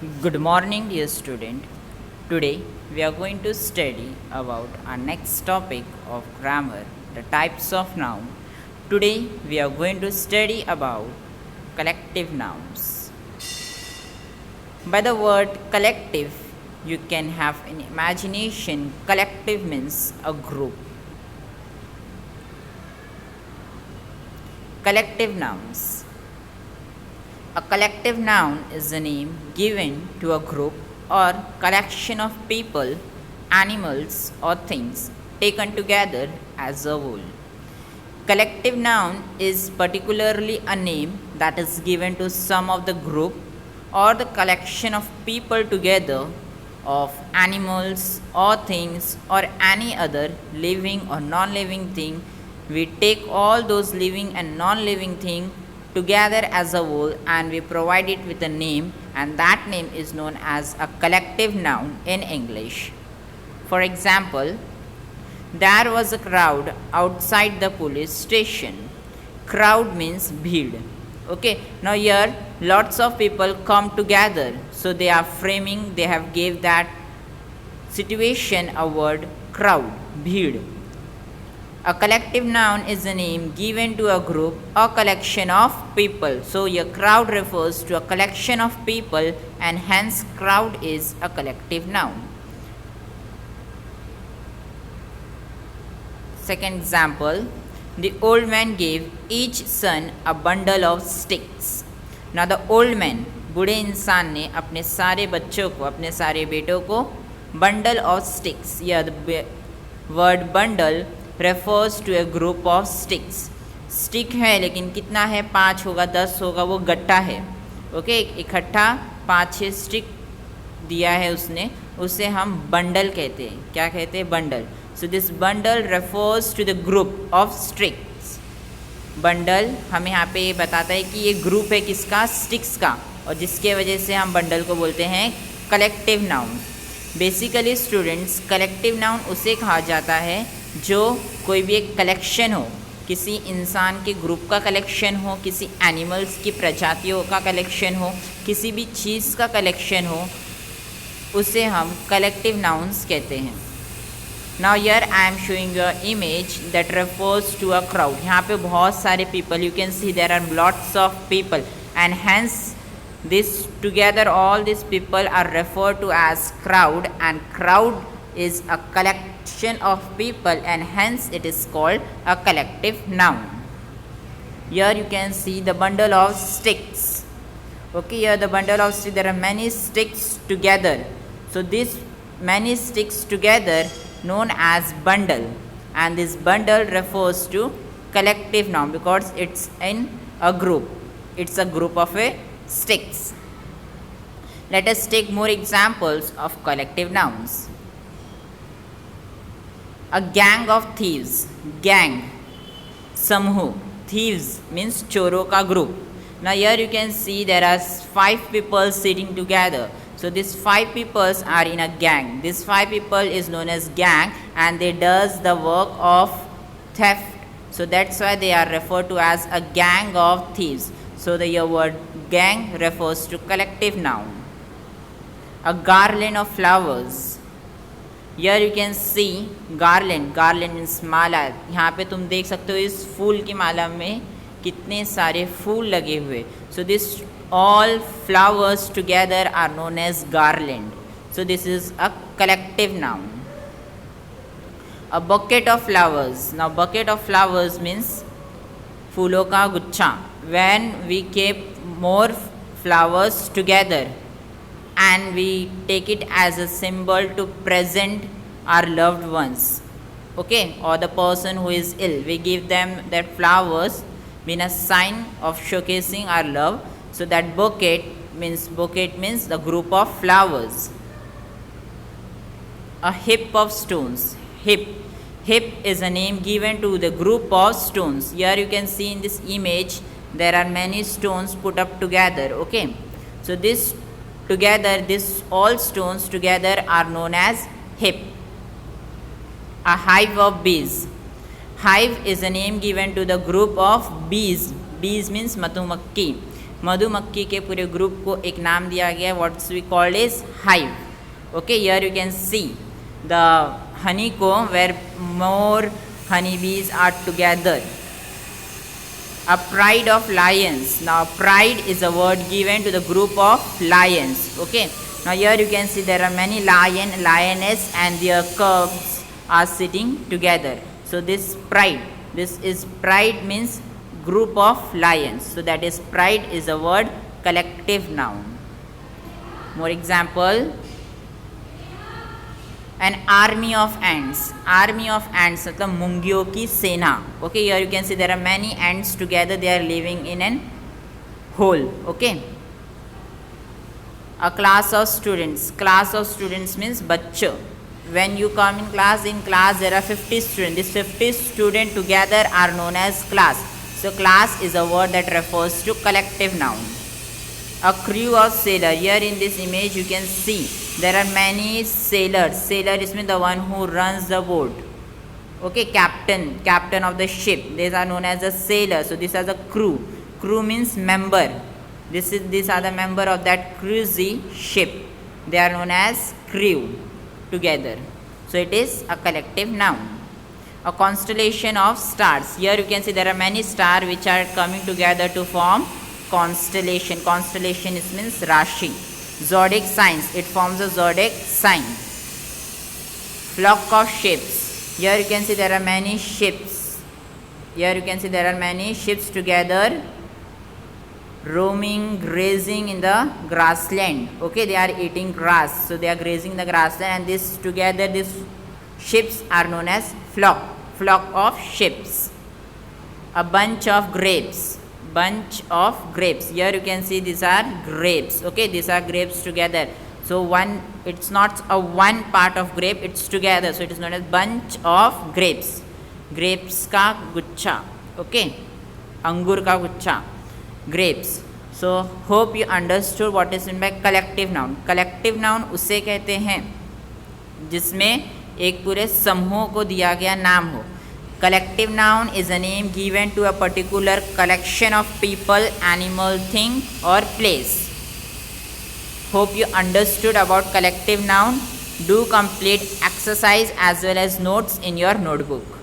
Good morning, dear student. Today we are going to study about our next topic of grammar, the types of noun. Today we are going to study about collective nouns. By the word collective, you can have an imagination. Collective means a group. Collective nouns. A collective noun is a name given to a group or collection of people, animals, or things taken together as a whole. Collective noun is particularly a name that is given to some of the group or the collection of people together of animals or things or any other living or non-living thing. We take all those living and non-living things together as a whole and we provide it with a name, and that name is known as a collective noun in English. For example, there was a crowd outside the police station. Crowd means bheed. Okay, now here lots of people come together, so they are framing, they have gave that situation a word crowd, bheed. A collective noun is a name given to a group or collection of people. So, a crowd refers to a collection of people and hence crowd is a collective noun. Second example, the old man gave each son a bundle of sticks. Now the old man, बूढ़े इंसान ने अपने सारे बच्चों को, अपने सारे बेटों को bundle of sticks, या the word bundle refers to a group of sticks. Stick है लेकिन कितना है, 5 होगा 10 होगा, वो गट्टा है. ओके, इकट्ठा 5-6 स्टिक दिया है उसने, उसे हम बंडल कहते हैं. क्या कहते हैं? Bundle. So this bundle refers to the group of sticks. Bundle हमें यहाँ पे ये बताता है कि ये ग्रुप है किसका? स्टिक्स का, और जिसके वजह से हम बंडल को बोलते हैं collective noun. Basically students, collective noun उसे कहा जाता है जो कोई भी एक कलेक्शन हो, किसी इंसान के ग्रुप का कलेक्शन हो, किसी एनिमल्स की प्रजातियों का कलेक्शन हो, किसी भी चीज़ का कलेक्शन हो, उसे हम कलेक्टिव नाउन्स कहते हैं. Now here I am showing you a image that refers to a crowd. यहाँ पे बहुत सारे people, you can see there are lots of people and hence this together all these people are referred to as crowd, and crowd is a collection of people and hence it is called a collective noun. Here you can see the bundle of sticks. Okay, here the bundle of sticks, there are many sticks together, so this many sticks together known as bundle, and this bundle refers to collective noun because it's in a group, it's a group of a sticks. Let us take more examples of collective nouns. A gang of thieves. Gang, समूह. Thieves means चोरों का group. Now here you can see there are 5 people sitting together. So these 5 people are in a gang. These 5 people is known as gang and they does the work of theft. So that's why they are referred to as a gang of thieves. So the word gang refers to collective noun. A garland of flowers. Here you can see garland. Garland means माला. यहाँ पे तुम देख सकते हो इस फूल की माला में कितने सारे फूल लगे हुए. So this all flowers together are known as garland. So this is a collective noun. A bucket of flowers. Now bucket of flowers means फूलों का गुच्छा. When we keep more flowers together and we take it as a symbol to present our loved ones, okay, or the person who is ill, we give them that flowers in a sign of showcasing our love. So that bouquet means the group of flowers. A heap of stones. Heap is a name given to the group of stones. Here you can see in this image there are many stones put up together. Okay, so this all stones together are known as heap. A hive of bees. Hive is a name given to the group of bees. Bees means मधुमक्खी. मधुमक्खी के पूरे group को एक नाम दिया गया, what's we called is hive. Okay, here you can see the honeycomb where more honeybees are together. A pride of lions. Now pride is a word given to the group of lions. Okay, now here you can see there are many lion, lioness and their cubs are sitting together. So this pride means group of lions. So that is pride is a word collective noun. More example, an army of ants. Army of ants मतलब मुंगियों की सेना. Okay, here you can see there are many ants together, they are living in an hole. Okay, a class of students. Class of students means बच्चे. When you come in class there are 50 students. These 50 students together are known as class. So class is a word that refers to collective noun. A crew of sailor. Here in this image you can see there are many sailors. Sailor is mean the one who runs the boat. Okay, captain of the ship. These are known as a sailor. So these are the crew. Crew means member. These are the member of that cruisy ship. They are known as crew together. So it is a collective noun. A constellation of stars. Here you can see there are many stars which are coming together to form constellation. Constellation is means Rashi. Zodiac signs. It forms a zodiac sign. Flock of ships. Here you can see there are many ships. Here you can see there are many ships together roaming, grazing in the grassland. Okay, they are eating grass. So they are grazing the grassland, and this together these ships are known as flock. Flock of ships. A bunch of grapes. Bunch of grapes. Here you can see these are grapes. Okay, these are grapes together. So it's not a one part of grape, it's together. So it is known as bunch of grapes. Grapes ka guच्छा. Okay, अंगूर का गुच्छा. Grapes. So hope you understood what is meant by collective noun. Collective noun उसे कहते हैं जिसमें एक पूरे समूह को दिया गया नाम हो. Collective noun is a name given to a particular collection of people, animal, thing or place. Hope you understood about collective noun. Do complete exercise as well as notes in your notebook.